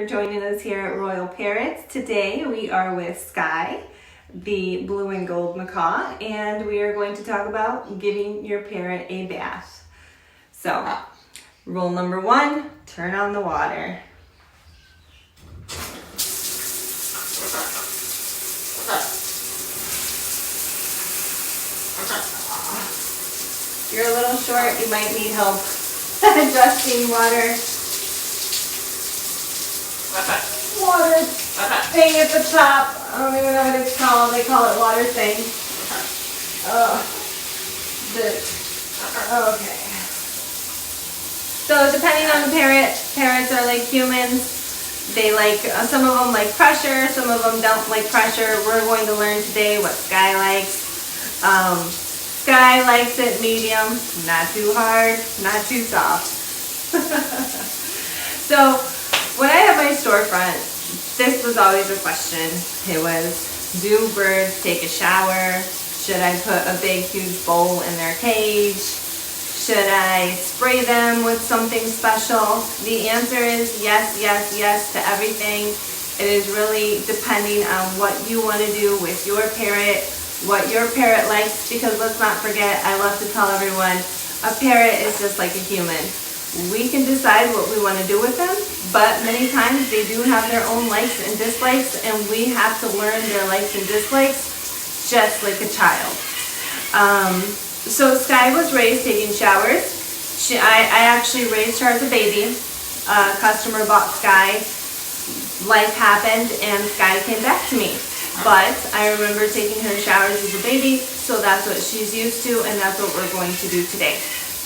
for joining us here at Royal Parrots. Today we are with Sky, the blue and gold macaw, and we are going to talk about giving your parrot a bath. So, rule number 1, turn on the water. If you're a little short, you might need help adjusting water. Water thing at the top. I don't even know what it's called. They call it water thing. Okay. So depending on the parrots are like humans. They like, some of them like pressure, some of them don't like pressure. We're going to learn today what Sky likes. Sky likes it medium, not too hard, not too soft. So when I had my storefront, this was always a question. It was, do birds take a shower? Should I put a big huge bowl in their cage? Should I spray them with something special? The answer is yes, yes, yes to everything. It is really depending on what you want to do with your parrot, what your parrot likes, because let's not forget, I love to tell everyone, a parrot is just like a human. We can decide what we want to do with them, but many times they do have their own likes and dislikes, and we have to learn their likes and dislikes just like a child. So Sky was raised taking showers. I actually raised her as a baby. A customer bought Sky. Life happened and Sky came back to me. But I remember taking her showers as a baby, so that's what she's used to, and that's what we're going to do today.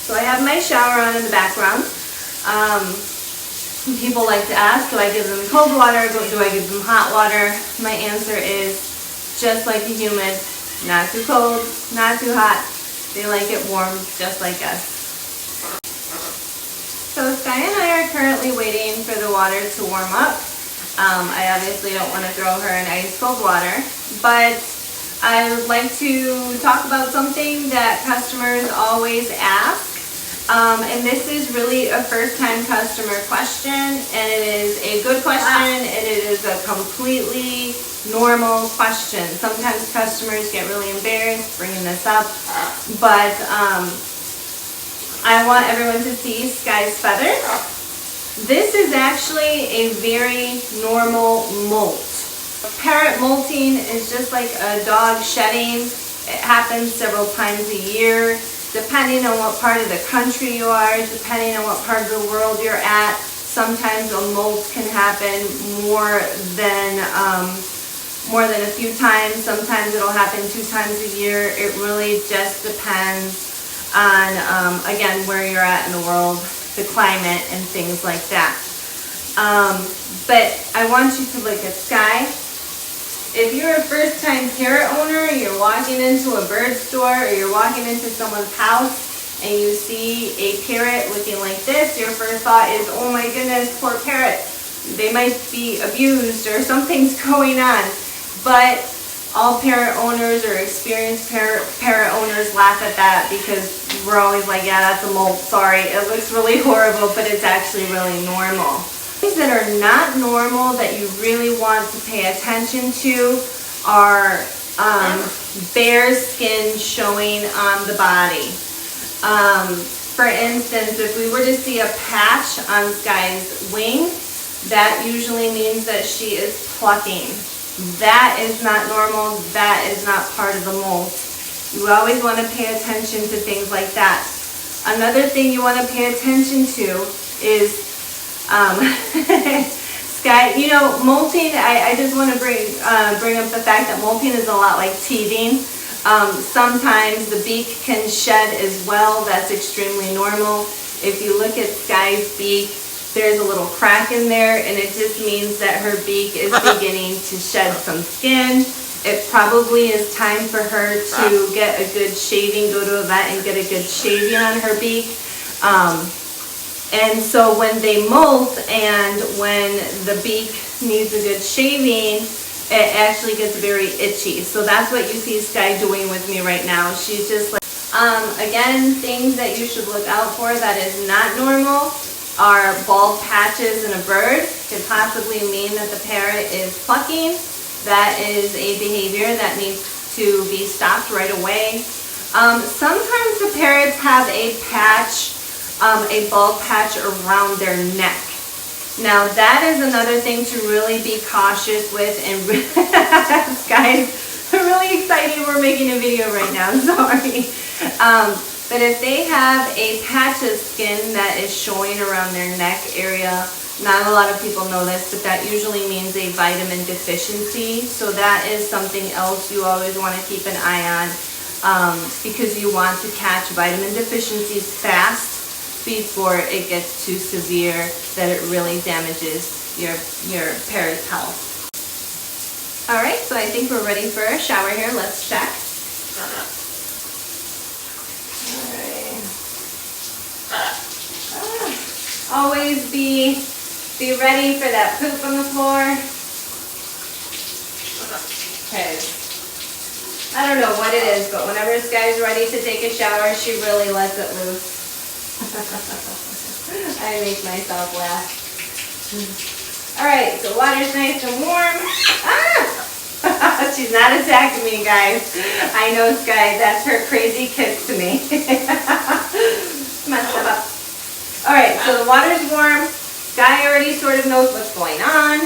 So I have my shower on in the background. People like to ask, do I give them cold water, do I give them hot water? My answer is just like a human, not too cold, not too hot. They like it warm just like us. So Sky and I are currently waiting for the water to warm up. I obviously don't want to throw her in ice cold water, but I would like to talk about something that customers always ask. And this is really a first-time customer question, and it is a good question, and it is a completely normal question. Sometimes customers get really embarrassed bringing this up, but I want everyone to see Sky's feathers. This is actually a very normal molt. Parrot molting is just like a dog shedding. It happens several times a year. Depending on what part of the country you are, depending on what part of the world you're at, sometimes a molt can happen more than a few times. Sometimes it'll happen 2 times a year. It really just depends on, again, where you're at in the world, the climate, and things like that. But I want you to look at Sky. If you're a first-time parrot owner, you're walking into a bird store, or you're walking into someone's house, and you see a parrot looking like this, your first thought is, oh my goodness, poor parrot. They might be abused, or something's going on. But all parrot owners or experienced parrot owners laugh at that, because we're always like, yeah, that's a molt, sorry. It looks really horrible, but it's actually really normal. Things that are not normal that you really want to pay attention to are bare skin showing on the body. For instance, if we were to see a patch on Sky's wing, that usually means that she is plucking. That is not normal. That is not part of the molt. You always want to pay attention to things like that. Another thing you want to pay attention to is Sky, you know, molting, I just want to bring up the fact that molting is a lot like teething. Sometimes the beak can shed as well. That's extremely normal. If you look at Sky's beak, there's a little crack in there, and it just means that her beak is beginning to shed some skin. It probably is time for her to get a good shaving, go to a vet and get a good shaving on her beak. And so when they molt and when the beak needs a good shaving, it actually gets very itchy. So that's what you see Sky doing with me right now. She's just like, again, things that you should look out for that is not normal are bald patches in a bird. could possibly mean that the parrot is plucking. That is a behavior that needs to be stopped right away. Sometimes the parrots have a patch, a bald patch around their neck. Now that is another thing to really be cautious with, and guys, I'm really excited we're making a video right now, sorry. But if they have a patch of skin that is showing around their neck area, not a lot of people know this, but that usually means a vitamin deficiency. So that is something else you always want to keep an eye on, because you want to catch vitamin deficiencies fast before it gets too severe that it really damages your parrot's health. All right, so I think we're ready for a shower here. Let's check. Always be ready for that poop on the floor. Okay. I don't know what it is, but whenever Sky's ready to take a shower, she really lets it loose. I make myself laugh. Alright, so water's nice and warm. Ah! She's not attacking me, guys. I know, Sky, that's her crazy kiss to me. Come on, step up. Alright, so the water's warm. Sky already sort of knows what's going on,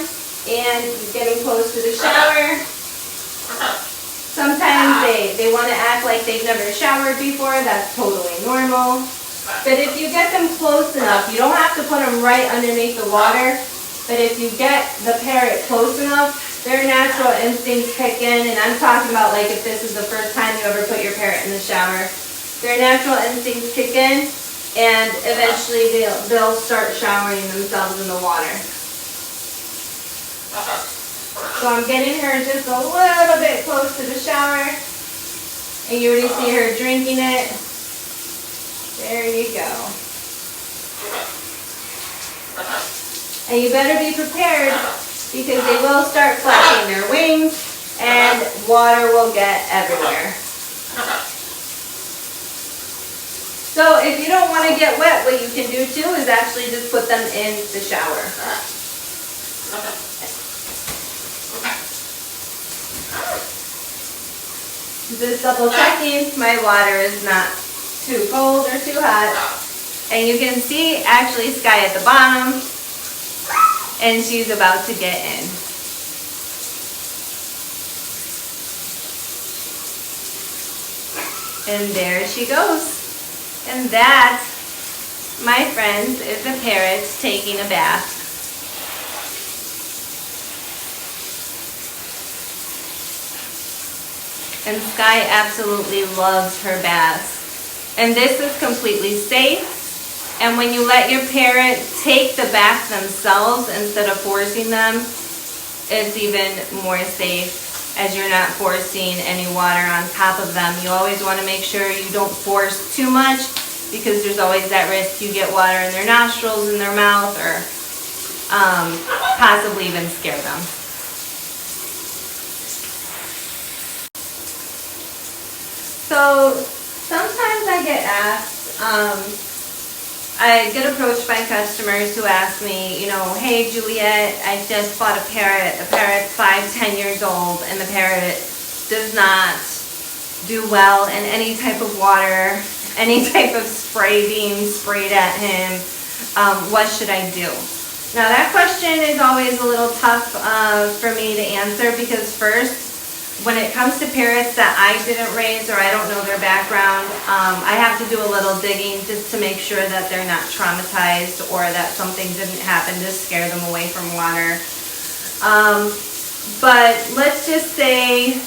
and he's getting close to the shower. Sometimes they want to act like they've never showered before. That's totally normal. But if you get them close enough, you don't have to put them right underneath the water, but if you get the parrot close enough, their natural instincts kick in, and I'm talking about like if this is the first time you ever put your parrot in the shower, their natural instincts kick in, and eventually they'll start showering themselves in the water. So I'm getting her just a little bit close to the shower, and you already see her drinking it. There you go. And you better be prepared, because they will start flapping their wings and water will get everywhere. So if you don't want to get wet, what you can do too is actually just put them in the shower. Just double checking my water is not too cold or too hot. And you can see actually Sky at the bottom, and she's about to get in. And there she goes. And that, my friends, is a parrot taking a bath. And Sky absolutely loves her baths. And this is completely safe. And when you let your parrot take the bath themselves instead of forcing them, it's even more safe, as you're not forcing any water on top of them. You always want to make sure you don't force too much, because there's always that risk you get water in their nostrils, in their mouth, or possibly even scare them. So sometimes I get asked, I get approached by customers who ask me, you know, hey Juliette, I just bought a parrot. The parrot's 5-10 years old, and the parrot does not do well in any type of water, any type of spray being sprayed at him. What should I do? Now that question is always a little tough for me to answer, because first, when it comes to parrots that I didn't raise or I don't know their background, I have to do a little digging just to make sure that they're not traumatized or that something didn't happen to scare them away from water. But let's just say,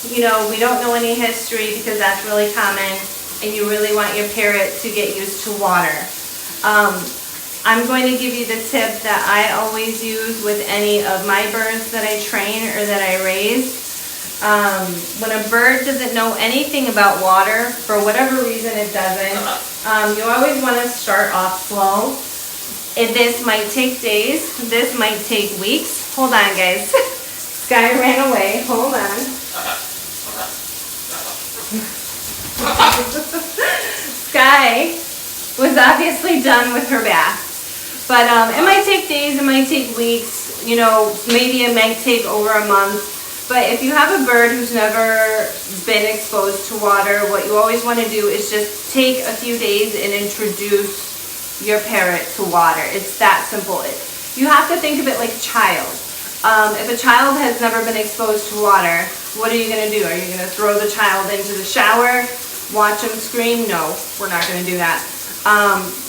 you know, we don't know any history, because that's really common, and you really want your parrot to get used to water. I'm going to give you the tip that I always use with any of my birds that I train or that I raise. When a bird doesn't know anything about water, for whatever reason it doesn't, you always want to start off slow. This might take days, this might take weeks. Hold on, guys. Sky ran away. Hold on. Sky was obviously done with her bath. But it might take days, it might take weeks, you know, maybe it might take over a month. But if you have a bird who's never been exposed to water, what you always want to do is just take a few days and introduce your parrot to water. It's that simple. You have to think of it like a child. If a child has never been exposed to water, what are you going to do? Are you going to throw the child into the shower, watch them scream? No, we're not going to do that.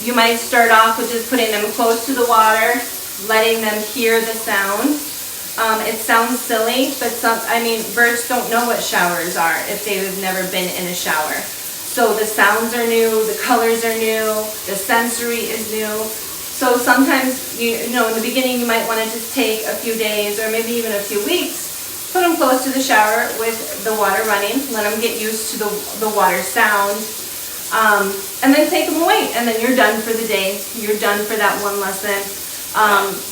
You might start off with just putting them close to the water, letting them hear the sound. It sounds silly, but birds don't know what showers are if they've never been in a shower. So the sounds are new, the colors are new, the sensory is new. So sometimes, you know, in the beginning you might want to just take a few days or maybe even a few weeks, put them close to the shower with the water running, let them get used to the water sound, and then take them away, and then you're done for the day. You're done for that one lesson.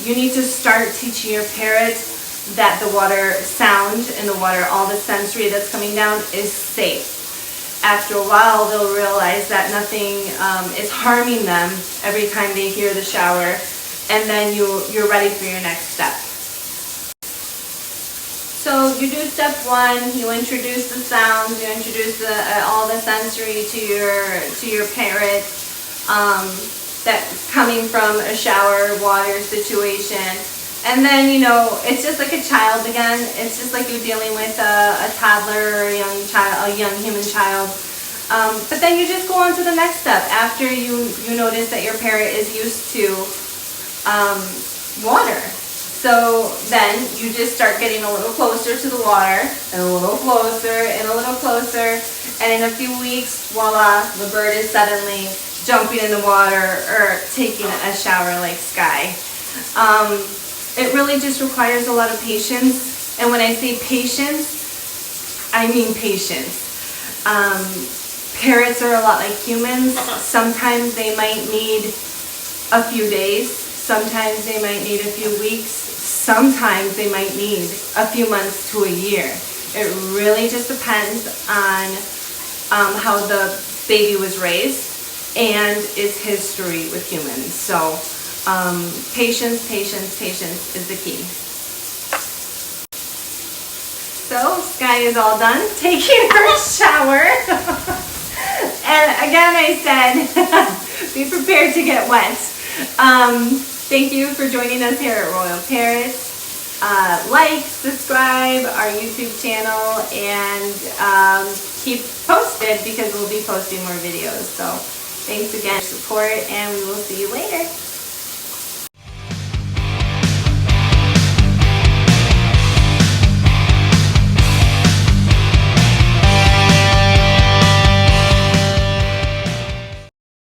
You need to start teaching your parrot that the water sound and the water, all the sensory that's coming down is safe. After a while, they'll realize that nothing is harming them every time they hear the shower, and then you're ready for your next step. So you do step one, you introduce the sounds, you introduce all the sensory to your parrot that's coming from a shower water situation. And then, you know, it's just like a child again. It's just like you're dealing with a toddler or a young human child. But then you just go on to the next step after you notice that your parrot is used to water. So then you just start getting a little closer to the water, and a little closer, and a little closer, and in a few weeks, voila, the bird is suddenly jumping in the water or taking a shower like Sky. It really just requires a lot of patience, and when I say patience, I mean patience. Parrots are a lot like humans. Sometimes they might need a few days, sometimes they might need a few weeks, sometimes they might need a few months to a year. It really just depends on how the baby was raised and its history with humans. So patience, patience, patience is the key. So Sky is all done taking her shower. And again, I said, be prepared to get wet. Thank you for joining us here at Royal Parrot. Like, subscribe our YouTube channel, and keep posted because we'll be posting more videos. So thanks again for your support, and we will see you later.